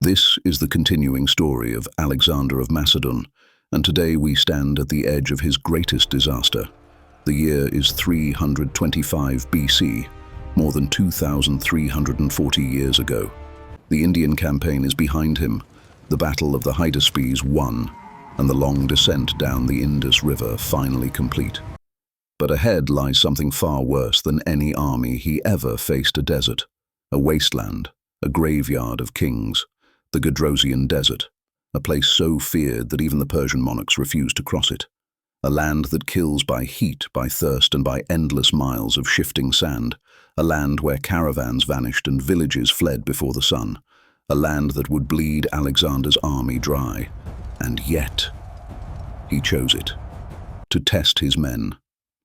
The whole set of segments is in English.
This is the continuing story of Alexander of Macedon, and today we stand at the edge of his greatest disaster. The year is 325 BC, more than 2,340 years ago. The Indian campaign is behind him, the Battle of the Hydaspes won, and the long descent down the Indus River finally complete. But ahead lies something far worse than any army he ever faced: a desert, a wasteland, a graveyard of kings, the Gedrosian Desert, a place so feared that even the Persian monarchs refused to cross it. A land that kills by heat, by thirst, and by endless miles of shifting sand. A land where caravans vanished and villages fled before the sun. A land that would bleed Alexander's army dry. And yet, he chose it. To test his men.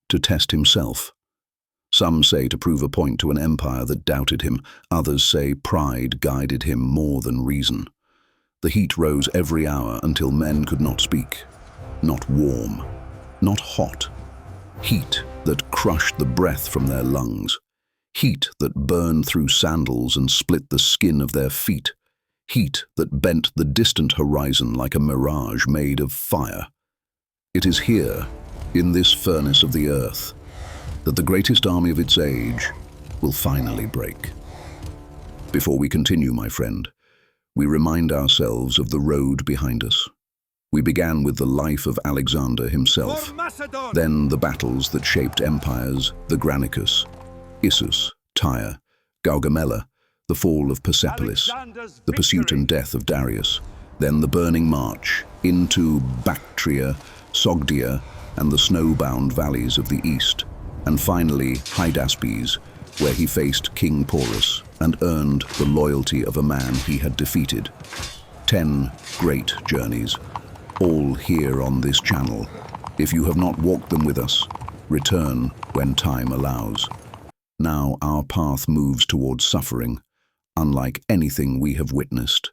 To test himself. Some say to prove a point to an empire that doubted him. Others say pride guided him more than reason. The heat rose every hour until men could not speak. Not warm. Not hot. Heat that crushed the breath from their lungs. Heat that burned through sandals and split the skin of their feet. Heat that bent the distant horizon like a mirage made of fire. It is here, in this furnace of the earth, that the greatest army of its age will finally break. Before we continue, my friend, we remind ourselves of the road behind us. We began with the life of Alexander himself, then the battles that shaped empires: the Granicus, Issus, Tyre, Gaugamela, the fall of Persepolis, the pursuit and death of Darius, then the burning march into Bactria, Sogdia, and the snowbound valleys of the east, and finally Hydaspes, where he faced King Porus and earned the loyalty of a man he had defeated. 10 great journeys, all here on this channel. If you have not walked them with us, return when time allows. Now our path moves towards suffering, unlike anything we have witnessed.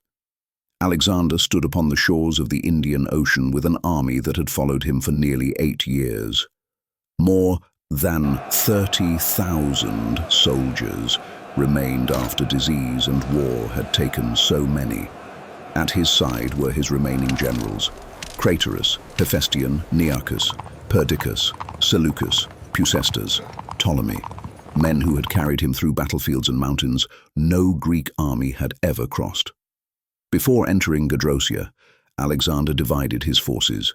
Alexander stood upon the shores of the Indian Ocean with an army that had followed him for nearly 8 years. More than 30,000 soldiers remained after disease and war had taken so many. At his side were his remaining generals: Craterus, Hephaestion, Nearchus, Perdiccas, Seleucus, Pusestas, Ptolemy, men who had carried him through battlefields and mountains no Greek army had ever crossed. Before entering Gedrosia, Alexander divided his forces.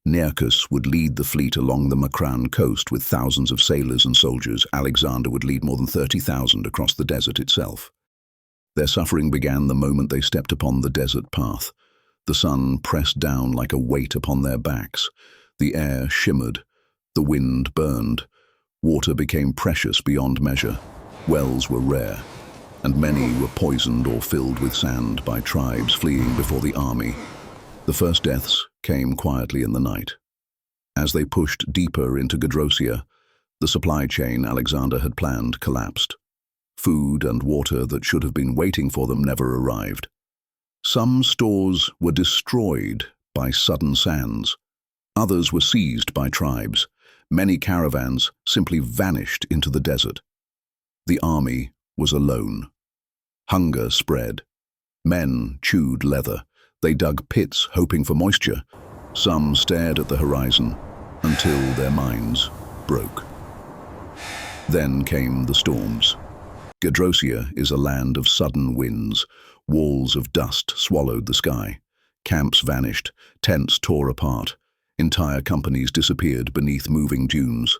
Nearchus would lead the fleet along the Makran coast with thousands of sailors and soldiers. Alexander would lead more than 30,000 across the desert itself. Their suffering began the moment they stepped upon the desert path. The sun pressed down like a weight upon their backs. The air shimmered. The wind burned. Water became precious beyond measure. Wells were rare, and many were poisoned or filled with sand by tribes fleeing before the army. The first deaths came quietly in the night. As they pushed deeper into Gedrosia, the supply chain Alexander had planned collapsed. Food and water that should have been waiting for them never arrived. Some stores were destroyed by sudden sands. Others were seized by tribes. Many caravans simply vanished into the desert. The army was alone. Hunger spread. Men chewed leather. They dug pits hoping for moisture. Some stared at the horizon until their minds broke. Then came the storms. Gedrosia is a land of sudden winds. Walls of dust swallowed the sky. Camps vanished. Tents tore apart. Entire companies disappeared beneath moving dunes.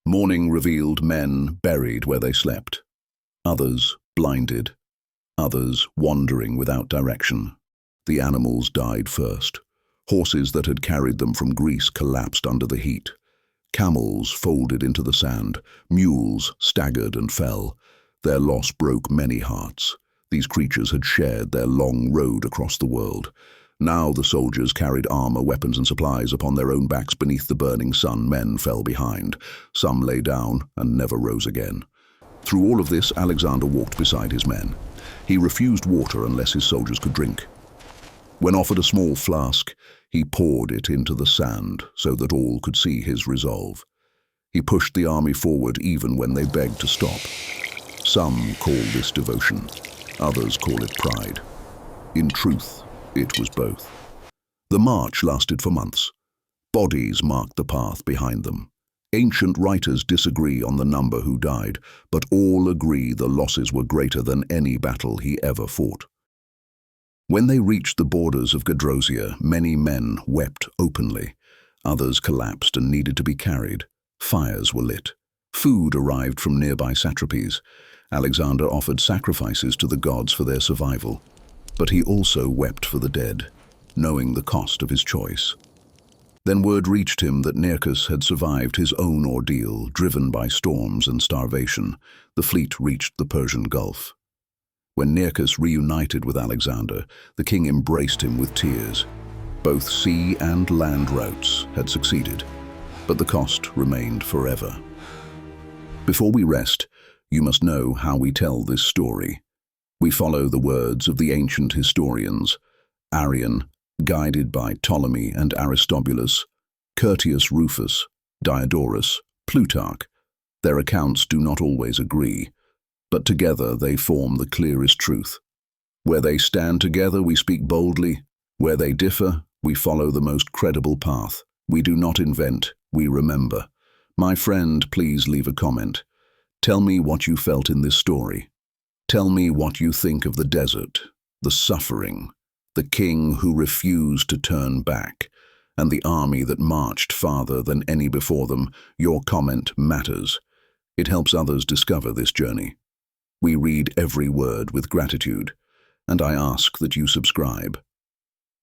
Morning revealed men buried where they slept. Others blinded. Others wandering without direction. The animals died first. Horses that had carried them from Greece collapsed under the heat. Camels folded into the sand. Mules staggered and fell. Their loss broke many hearts. These creatures had shared their long road across the world. Now the soldiers carried armor, weapons, and supplies upon their own backs beneath the burning sun. Men fell behind. Some lay down and never rose again. Through all of this, Alexander walked beside his men. He refused water unless his soldiers could drink. When offered a small flask, he poured it into the sand so that all could see his resolve. He pushed the army forward even when they begged to stop. Some call this devotion. Others call it pride. In truth, it was both. The march lasted for months. Bodies marked the path behind them. Ancient writers disagree on the number who died, but all agree the losses were greater than any battle he ever fought. When they reached the borders of Gedrosia, many men wept openly. Others collapsed and needed to be carried. Fires were lit. Food arrived from nearby satrapies. Alexander offered sacrifices to the gods for their survival. But he also wept for the dead, knowing the cost of his choice. Then word reached him that Nearchus had survived his own ordeal, driven by storms and starvation. The fleet reached the Persian Gulf. When Nearchus reunited with Alexander, the king embraced him with tears. Both sea and land routes had succeeded, but the cost remained forever. Before we rest, you must know how we tell this story. We follow the words of the ancient historians: Arrian, guided by Ptolemy and Aristobulus, Curtius Rufus, Diodorus, Plutarch. Their accounts do not always agree, but together they form the clearest truth. Where they stand together, we speak boldly. Where they differ, we follow the most credible path. We do not invent, we remember. My friend, please leave a comment. Tell me what you felt in this story. Tell me what you think of the desert, the suffering, the king who refused to turn back, and the army that marched farther than any before them. Your comment matters. It helps others discover this journey. We read every word with gratitude, and I ask that you subscribe.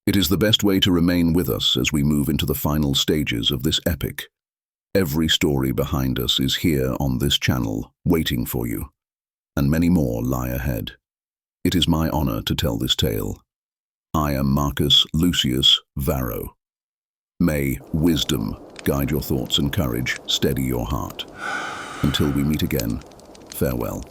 It is the best way to remain with us as we move into the final stages of this epic. Every story behind us is here on this channel, waiting for you, and many more lie ahead. It is my honor to tell this tale. I am Marcus Lucius Varro. May wisdom guide your thoughts and courage steady your heart. Until we meet again, farewell.